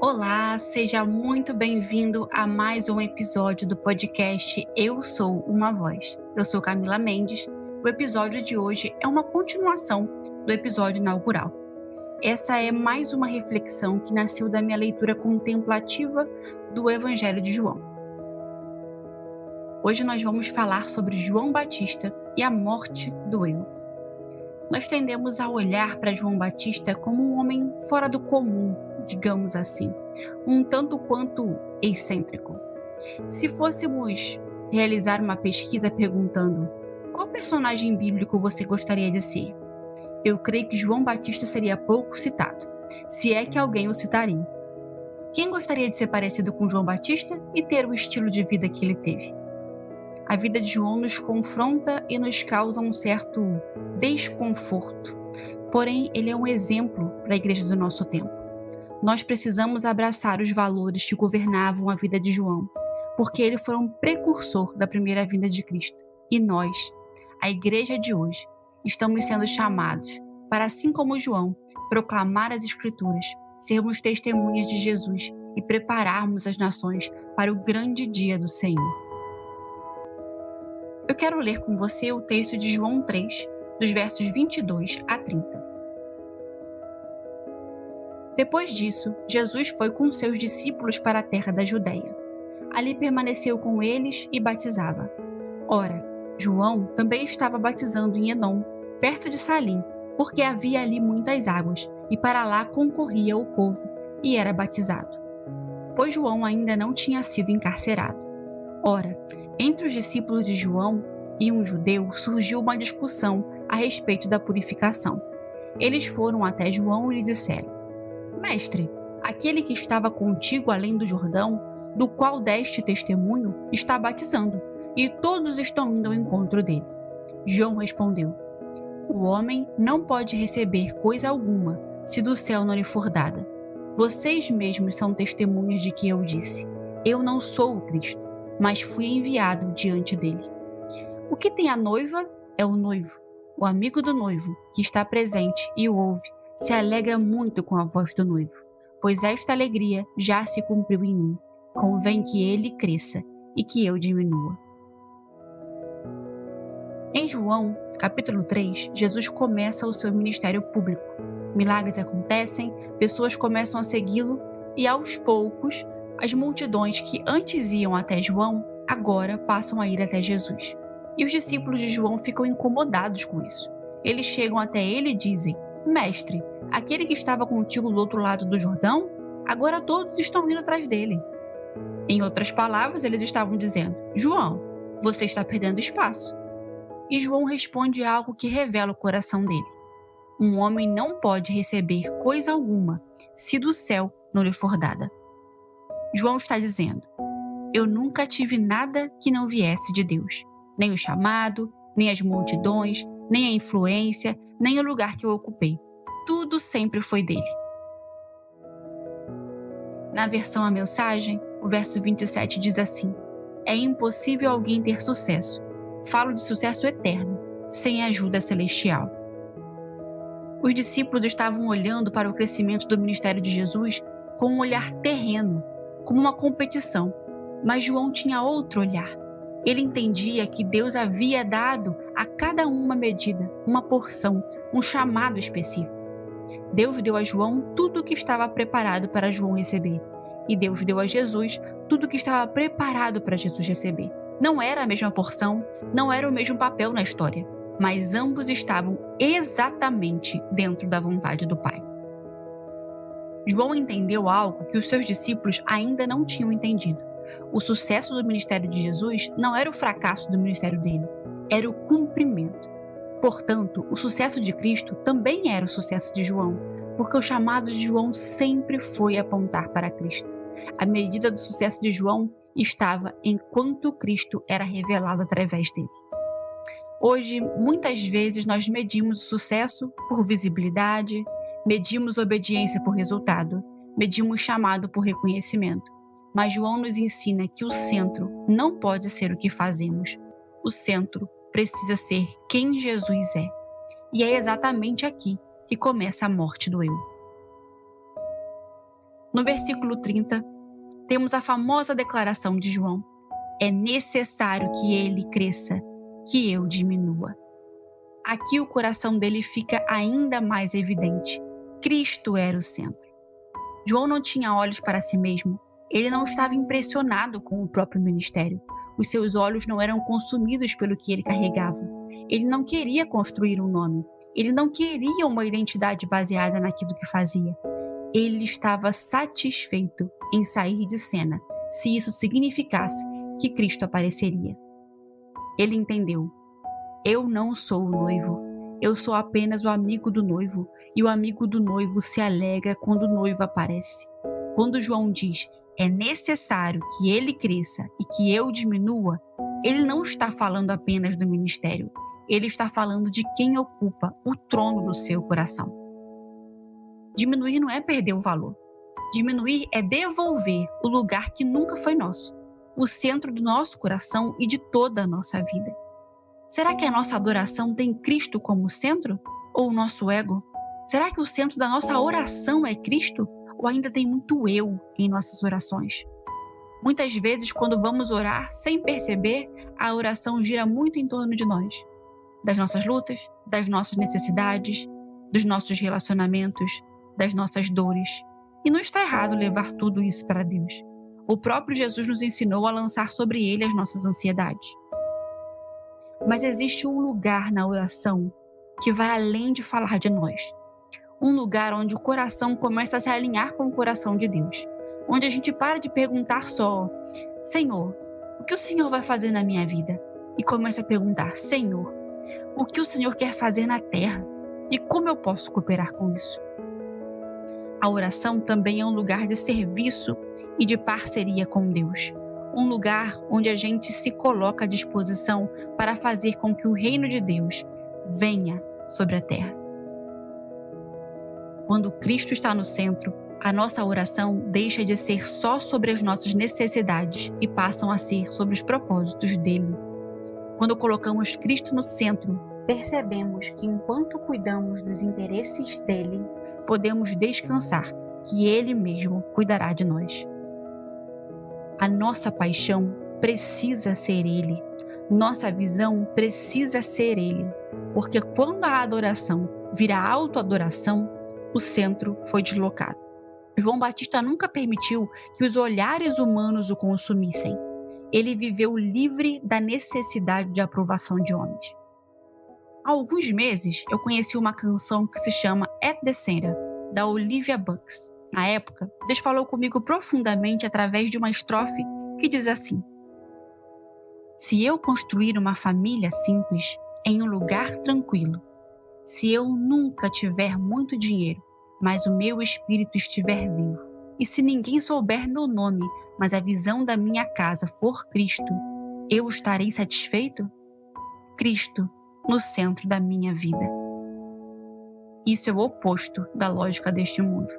Olá, seja muito bem-vindo a mais um episódio do podcast Eu Sou Uma Voz. Eu sou Camila Mendes. O episódio de hoje é uma continuação do episódio inaugural. Essa é mais uma reflexão que nasceu da minha leitura contemplativa do Evangelho de João. Hoje nós vamos falar sobre João Batista e a morte do eu. Nós tendemos a olhar para João Batista como um homem fora do comum, digamos assim, um tanto quanto excêntrico. Se fôssemos realizar uma pesquisa perguntando qual personagem bíblico você gostaria de ser, eu creio que João Batista seria pouco citado, se é que alguém o citaria. Quem gostaria de ser parecido com João Batista e ter o estilo de vida que ele teve? A vida de João nos confronta e nos causa um certo desconforto. Porém, ele é um exemplo para a igreja do nosso tempo. Nós precisamos abraçar os valores que governavam a vida de João, porque ele foi um precursor da primeira vinda de Cristo. E nós, a igreja de hoje, estamos sendo chamados para, assim como João, proclamar as Escrituras, sermos testemunhas de Jesus e prepararmos as nações para o grande dia do Senhor. Eu quero ler com você o texto de João 3, dos versos 22 a 30. Depois disso, Jesus foi com seus discípulos para a terra da Judeia. Ali permaneceu com eles e batizava. Ora, João também estava batizando em Enom, perto de Salim, porque havia ali muitas águas, e para lá concorria o povo, e era batizado. Pois João ainda não tinha sido encarcerado. Ora, entre os discípulos de João e um judeu surgiu uma discussão a respeito da purificação. Eles foram até João e lhe disseram: Mestre, aquele que estava contigo além do Jordão, do qual deste testemunho, está batizando, e todos estão indo ao encontro dele. João respondeu: O homem não pode receber coisa alguma, se do céu não lhe for dada. Vocês mesmos são testemunhas de que eu disse: Eu não sou o Cristo, mas fui enviado diante dele. O que tem a noiva é o noivo. O amigo do noivo, que está presente e o ouve, se alegra muito com a voz do noivo, pois esta alegria já se cumpriu em mim. Convém que ele cresça e que eu diminua. Em João, capítulo 3, Jesus começa o seu ministério público. Milagres acontecem, pessoas começam a segui-lo e, aos poucos, as multidões que antes iam até João, agora passam a ir até Jesus. E os discípulos de João ficam incomodados com isso. Eles chegam até ele e dizem: Mestre, aquele que estava contigo do outro lado do Jordão, agora todos estão indo atrás dele. Em outras palavras, eles estavam dizendo: João, você está perdendo espaço. E João responde algo que revela o coração dele. Um homem não pode receber coisa alguma se do céu não lhe for dada. João está dizendo: Eu nunca tive nada que não viesse de Deus. Nem o chamado, nem as multidões, nem a influência, nem o lugar que eu ocupei. Tudo sempre foi dele. Na versão A Mensagem, o verso 27 diz assim: É impossível alguém ter sucesso. Falo de sucesso eterno, sem ajuda celestial. Os discípulos estavam olhando para o crescimento do ministério de Jesus com um olhar terreno, como uma competição. Mas João tinha outro olhar. Ele entendia que Deus havia dado a cada um uma medida, uma porção, um chamado específico. Deus deu a João tudo o que estava preparado para João receber. E Deus deu a Jesus tudo o que estava preparado para Jesus receber. Não era a mesma porção, não era o mesmo papel na história, mas ambos estavam exatamente dentro da vontade do Pai. João entendeu algo que os seus discípulos ainda não tinham entendido. O sucesso do ministério de Jesus não era o fracasso do ministério dele, era o cumprimento. Portanto, o sucesso de Cristo também era o sucesso de João, porque o chamado de João sempre foi apontar para Cristo. A medida do sucesso de João estava enquanto Cristo era revelado através dele. Hoje, muitas vezes, nós medimos o sucesso por visibilidade, medimos obediência por resultado, medimos chamado por reconhecimento. Mas João nos ensina que o centro não pode ser o que fazemos. O centro precisa ser quem Jesus é. E é exatamente aqui que começa a morte do eu. No versículo 30, temos a famosa declaração de João: é necessário que ele cresça, que eu diminua. Aqui o coração dele fica ainda mais evidente. Cristo era o centro. João não tinha olhos para si mesmo. Ele não estava impressionado com o próprio ministério. Os seus olhos não eram consumidos pelo que ele carregava. Ele não queria construir um nome. Ele não queria uma identidade baseada naquilo que fazia. Ele estava satisfeito em sair de cena, se isso significasse que Cristo apareceria. Ele entendeu: eu não sou o noivo, eu sou apenas o amigo do noivo, e o amigo do noivo se alegra quando o noivo aparece. Quando João diz: é necessário que ele cresça e que eu diminua, ele não está falando apenas do ministério, ele está falando de quem ocupa o trono do seu coração. Diminuir não é perder o valor. Diminuir é devolver o lugar que nunca foi nosso, o centro do nosso coração e de toda a nossa vida. Será que a nossa adoração tem Cristo como centro? Ou o nosso ego? Será que o centro da nossa oração é Cristo? Ou ainda tem muito eu em nossas orações? Muitas vezes, quando vamos orar, sem perceber, a oração gira muito em torno de nós. Das nossas lutas, das nossas necessidades, dos nossos relacionamentos, das nossas dores. E não está errado levar tudo isso para Deus. O próprio Jesus nos ensinou a lançar sobre Ele as nossas ansiedades. Mas existe um lugar na oração que vai além de falar de nós. Um lugar onde o coração começa a se alinhar com o coração de Deus. Onde a gente para de perguntar só: Senhor, o que o Senhor vai fazer na minha vida? E começa a perguntar: Senhor, o que o Senhor quer fazer na terra? E como eu posso cooperar com isso? A oração também é um lugar de serviço e de parceria com Deus. Um lugar onde a gente se coloca à disposição para fazer com que o reino de Deus venha sobre a terra. Quando Cristo está no centro, a nossa oração deixa de ser só sobre as nossas necessidades e passam a ser sobre os propósitos dele. Quando colocamos Cristo no centro, percebemos que enquanto cuidamos dos interesses dele, podemos descansar que ele mesmo cuidará de nós. A nossa paixão precisa ser ele. Nossa visão precisa ser ele. Porque quando a adoração vira autoadoração, o centro foi deslocado. João Batista nunca permitiu que os olhares humanos o consumissem. Ele viveu livre da necessidade de aprovação de homens. Há alguns meses, eu conheci uma canção que se chama At the Center, da Olivia Bucks. Na época, Deus falou comigo profundamente através de uma estrofe que diz assim: se eu construir uma família simples, em um lugar tranquilo, se eu nunca tiver muito dinheiro, mas o meu espírito estiver vivo, e se ninguém souber meu nome, mas a visão da minha casa for Cristo, eu estarei satisfeito? Cristo no centro da minha vida. Isso é o oposto da lógica deste mundo.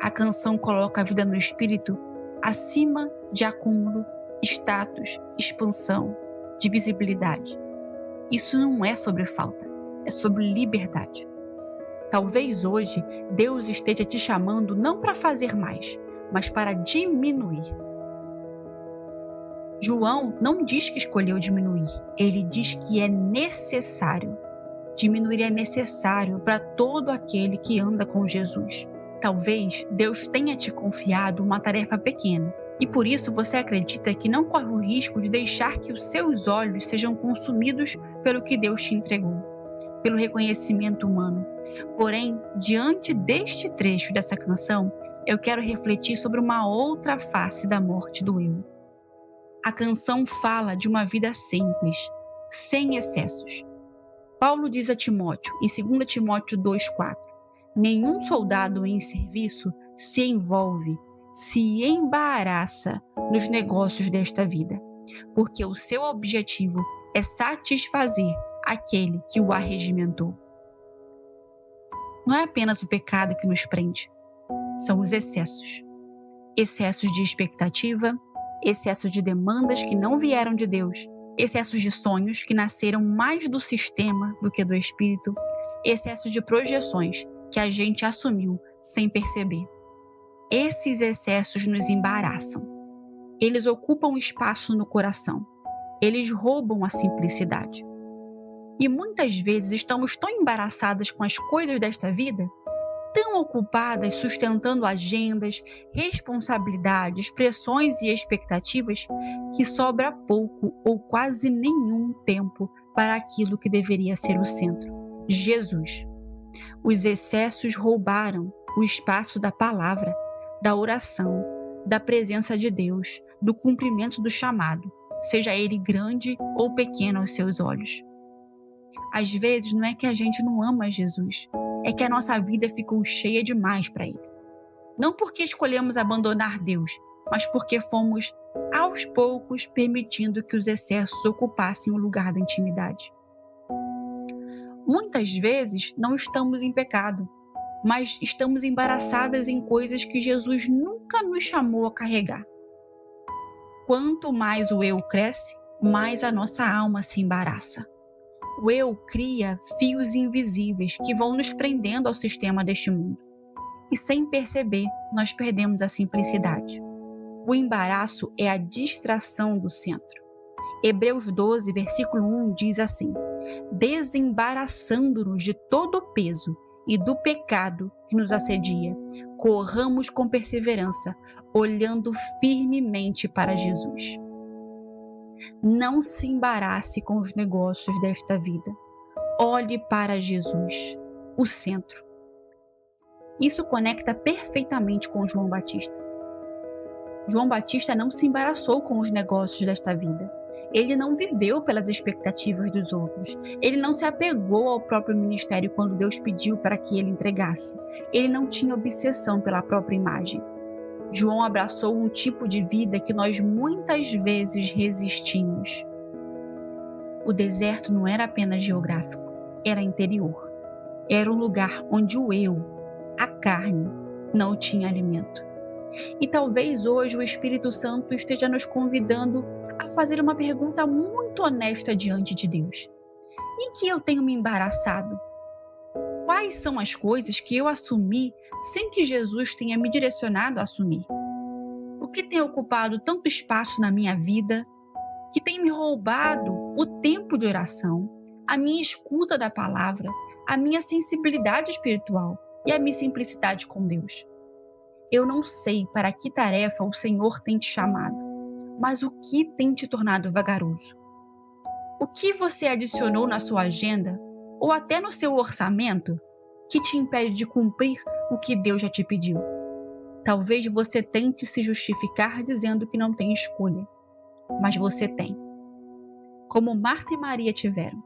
A canção coloca a vida no espírito acima de acúmulo, status, expansão, de visibilidade. Isso não é sobre falta, é sobre liberdade. Talvez hoje Deus esteja te chamando não para fazer mais, mas para diminuir. João não diz que escolheu diminuir, ele diz que é necessário. Diminuir é necessário para todo aquele que anda com Jesus. Talvez Deus tenha te confiado uma tarefa pequena e por isso você acredita que não corre o risco de deixar que os seus olhos sejam consumidos pelo que Deus te entregou, pelo reconhecimento humano. Porém, diante deste trecho dessa canção, eu quero refletir sobre uma outra face da morte do eu. A canção fala de uma vida simples, sem excessos. Paulo diz a Timóteo, em 2 Timóteo 2,4, nenhum soldado em serviço se envolve, se embaraça nos negócios desta vida, porque o seu objetivo é satisfazer aquele que o arregimentou. Não é apenas o pecado que nos prende, são os excessos. Excessos de expectativa, excessos de demandas que não vieram de Deus, excessos de sonhos que nasceram mais do sistema do que do espírito, excessos de projeções que a gente assumiu sem perceber. Esses excessos nos embaraçam. Eles ocupam espaço no coração. Eles roubam a simplicidade. E muitas vezes estamos tão embaraçadas com as coisas desta vida, tão ocupadas sustentando agendas, responsabilidades, pressões e expectativas, que sobra pouco ou quase nenhum tempo para aquilo que deveria ser o centro: Jesus. Os excessos roubaram o espaço da palavra, da oração, da presença de Deus, do cumprimento do chamado, seja ele grande ou pequeno aos seus olhos. Às vezes não é que a gente não ama Jesus, é que a nossa vida ficou cheia demais para Ele. Não porque escolhemos abandonar Deus, mas porque fomos, aos poucos, permitindo que os excessos ocupassem o lugar da intimidade. Muitas vezes não estamos em pecado, mas estamos embaraçadas em coisas que Jesus nunca nos chamou a carregar. Quanto mais o eu cresce, mais a nossa alma se embaraça. O eu cria fios invisíveis que vão nos prendendo ao sistema deste mundo. E sem perceber, nós perdemos a simplicidade. O embaraço é a distração do centro. Hebreus 12, versículo 1 diz assim: desembaraçando-nos de todo o peso e do pecado que nos assedia, corramos com perseverança, olhando firmemente para Jesus. Não se embarace com os negócios desta vida. Olhe para Jesus, o centro. Isso conecta perfeitamente com João Batista. João Batista não se embaraçou com os negócios desta vida. Ele não viveu pelas expectativas dos outros. Ele não se apegou ao próprio ministério quando Deus pediu para que ele entregasse. Ele não tinha obsessão pela própria imagem. João abraçou um tipo de vida que nós muitas vezes resistimos. O deserto não era apenas geográfico, era interior. Era um lugar onde o eu, a carne, não tinha alimento. E talvez hoje o Espírito Santo esteja nos convidando a fazer uma pergunta muito honesta diante de Deus. Em que eu tenho me embaraçado? Quais são as coisas que eu assumi sem que Jesus tenha me direcionado a assumir? O que tem ocupado tanto espaço na minha vida, que tem me roubado o tempo de oração, a minha escuta da palavra, a minha sensibilidade espiritual e a minha simplicidade com Deus? Eu não sei para que tarefa o Senhor tem te chamado, mas o que tem te tornado vagaroso? O que você adicionou na sua agenda ou até no seu orçamento que te impede de cumprir o que Deus já te pediu? Talvez você tente se justificar dizendo que não tem escolha, mas você tem. Como Marta e Maria tiveram.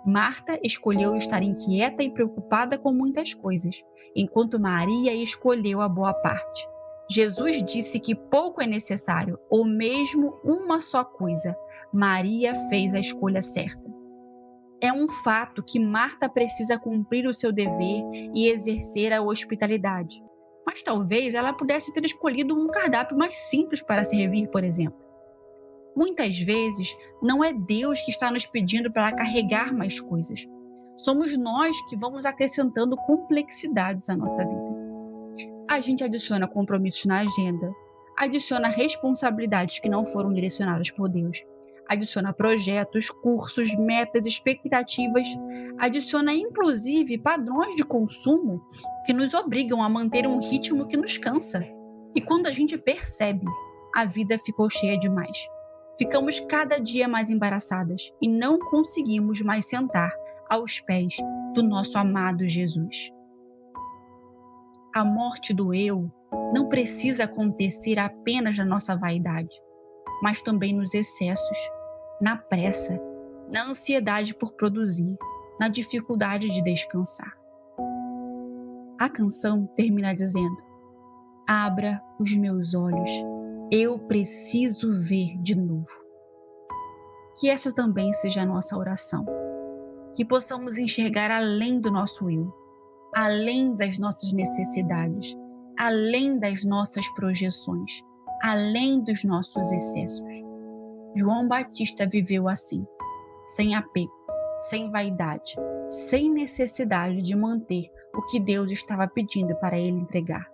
Marta escolheu estar inquieta e preocupada com muitas coisas, enquanto Maria escolheu a boa parte. Jesus disse que pouco é necessário, ou mesmo uma só coisa. Maria fez a escolha certa. É um fato que Marta precisa cumprir o seu dever e exercer a hospitalidade. Mas talvez ela pudesse ter escolhido um cardápio mais simples para servir, por exemplo. Muitas vezes, não é Deus que está nos pedindo para carregar mais coisas. Somos nós que vamos acrescentando complexidades à nossa vida. A gente adiciona compromissos na agenda, adiciona responsabilidades que não foram direcionadas por Deus, adiciona projetos, cursos, metas, expectativas, adiciona inclusive padrões de consumo que nos obrigam a manter um ritmo que nos cansa. E quando a gente percebe, a vida ficou cheia demais. Ficamos cada dia mais embaraçadas e não conseguimos mais sentar aos pés do nosso amado Jesus. A morte do eu não precisa acontecer apenas na nossa vaidade, mas também nos excessos, na pressa, na ansiedade por produzir, na dificuldade de descansar. A canção termina dizendo: abra os meus olhos, eu preciso ver de novo. Que essa também seja a nossa oração. Que possamos enxergar além do nosso eu, além das nossas necessidades, além das nossas projeções, além dos nossos excessos. João Batista viveu assim, sem apego, sem vaidade, sem necessidade de manter o que Deus estava pedindo para ele entregar.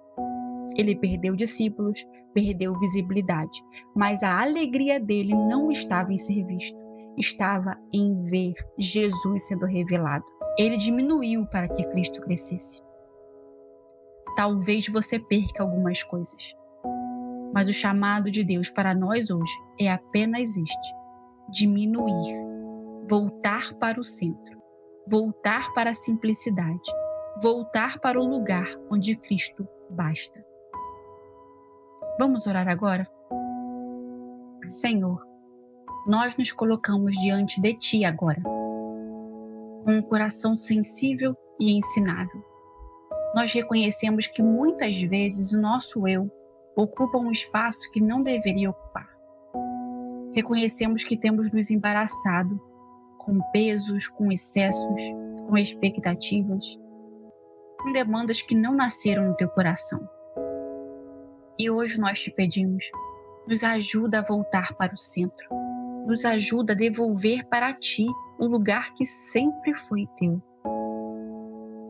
Ele perdeu discípulos, perdeu visibilidade, mas a alegria dele não estava em ser visto, estava em ver Jesus sendo revelado. Ele diminuiu para que Cristo crescesse. Talvez você perca algumas coisas, mas o chamado de Deus para nós hoje é apenas este: diminuir, voltar para o centro, voltar para a simplicidade, voltar para o lugar onde Cristo basta. Vamos orar agora? Senhor, nós nos colocamos diante de Ti agora, com um coração sensível e ensinável. Nós reconhecemos que muitas vezes o nosso eu ocupa um espaço que não deveria ocupar. Reconhecemos que temos nos embaraçado com pesos, com excessos, com expectativas, com demandas que não nasceram no Teu coração. E hoje nós te pedimos, nos ajuda a voltar para o centro, nos ajuda a devolver para Ti o lugar que sempre foi Teu.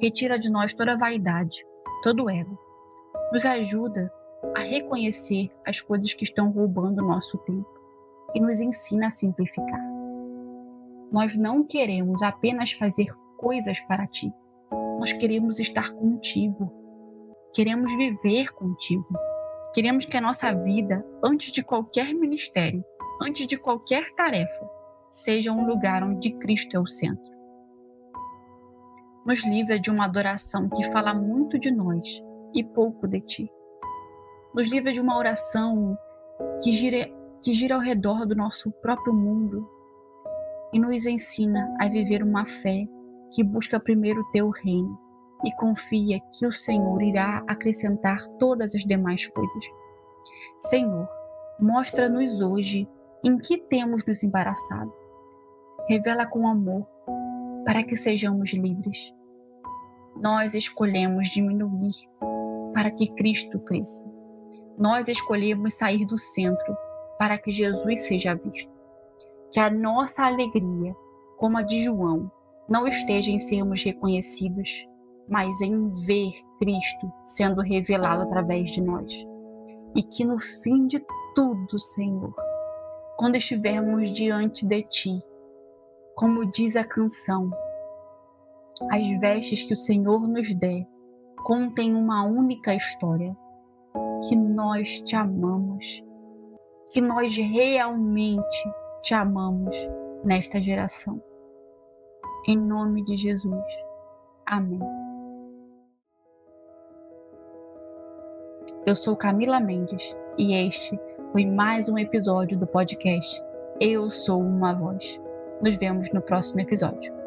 Retira de nós toda a vaidade, todo o ego. Nos ajuda a reconhecer as coisas que estão roubando o nosso tempo e nos ensina a simplificar. Nós não queremos apenas fazer coisas para Ti. Nós queremos estar contigo. Queremos viver contigo. Queremos que a nossa vida, antes de qualquer ministério, antes de qualquer tarefa, seja um lugar onde Cristo é o centro. Nos livra de uma adoração que fala muito de nós e pouco de Ti. Nos livra de uma oração que gira ao redor do nosso próprio mundo e nos ensina a viver uma fé que busca primeiro o Teu reino e confia que o Senhor irá acrescentar todas as demais coisas. Senhor, mostra-nos hoje em que temos nos embaraçado. Revela com amor para que sejamos livres. Nós escolhemos diminuir para que Cristo cresça. Nós escolhemos sair do centro para que Jesus seja visto. Que a nossa alegria, como a de João, não esteja em sermos reconhecidos, mas em ver Cristo sendo revelado através de nós. E que no fim de tudo, Senhor, quando estivermos diante de Ti, como diz a canção, as vestes que o Senhor nos der contêm uma única história, que nós Te amamos, que nós realmente Te amamos nesta geração. Em nome de Jesus. Amém. Eu sou Camila Mendes e este foi mais um episódio do podcast Eu Sou Uma Voz. Nos vemos no próximo episódio.